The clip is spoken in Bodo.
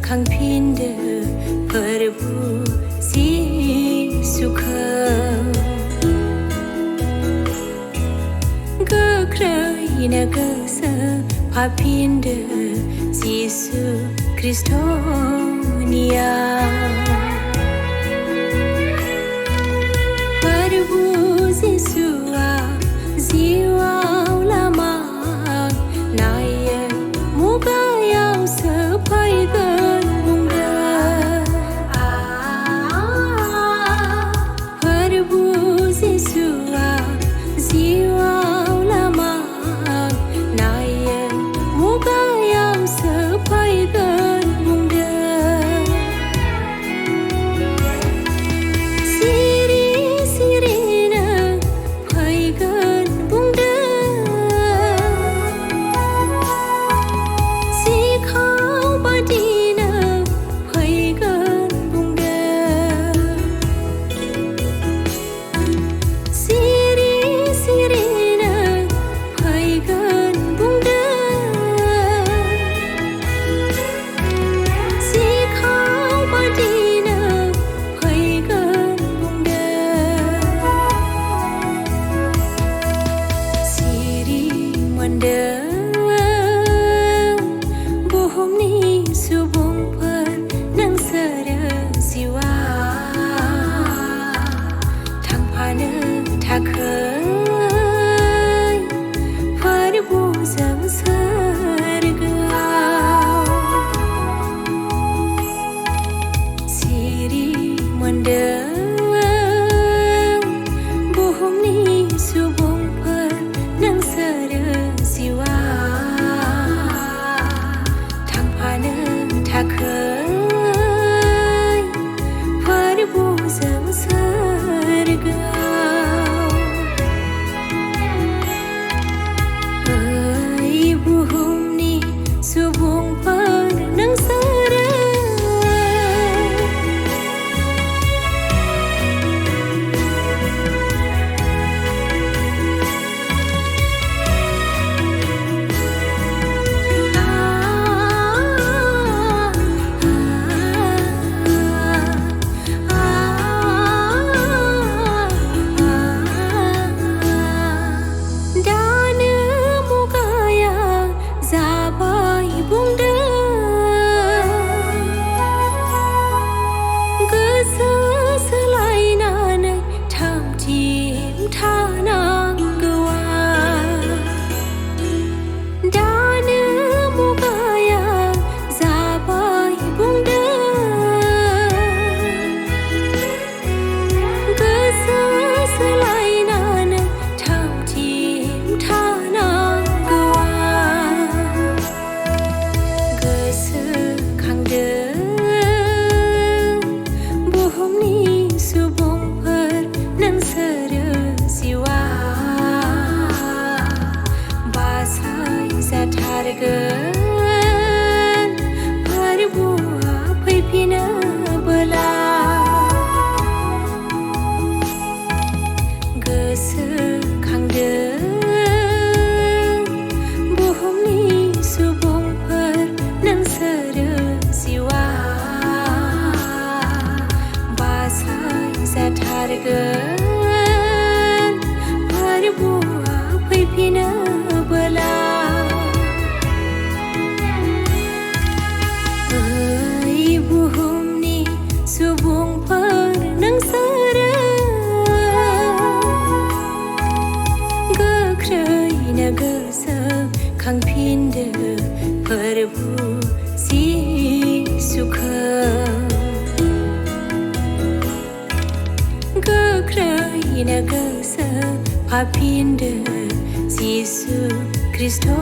खांफिनदो फोरबु जिसुखौ गोख्रैनो गोसो फाफिनदो जिसु ख्रिस्टनियाव फोरबु जिसुआ जिउआव लामा नायो मुगायाव सफैगोन बुंदों फोरबु जिसुआ जिउआव लामा नायो मुगायाव सफैगोन बुंदों सिरि सिरिनो फैगोन बुंदों सिखाव बादिनो फैगोन बुंदों सिरि सिरिनो फैगोन बुंदों सिखाव बादिनो फैगोन बुंदों सिरि मोनदों बुहुमनि सुबुंफोर नोंसोरो जिउआव थांफानो थाखाय फोरबुजों सोरगोआव सिरि मोनदों बुहुमनि सुबुंफोर नोंसोरो जिउआव थांफानो थाखाय फोरबुजों सोरगोआव ओइ बुहुमनि सुबुंफोर नोंसोरो दानो मुगाया जाबाय बुंदों गोसो सोलायनानै थामथिम थानांगौआ दानो मुगाया जाबाय बुंदों गोसो सोलायनानै थामथिम थानांगौआ गोसोखांदों बुहुमनि सुबुंफोर नोंसोरो जिउआव बासायजाथारगोन फोरबुआ फैफिनोबोला गोसोखांदों बुहुमनि सुबुंफोर नोंसोरो जिउआव बासायजाथारगोन फोरबुआ फैफिनोबोला ओइ बुहुमनि सुबुंफोर नोंसोरो गोख्रैनो गोसो खांफिनदो फोरबु जिसुखौ गोख्रैनो गोसो फाफिनदो जिसु ख्रिस्टनियाव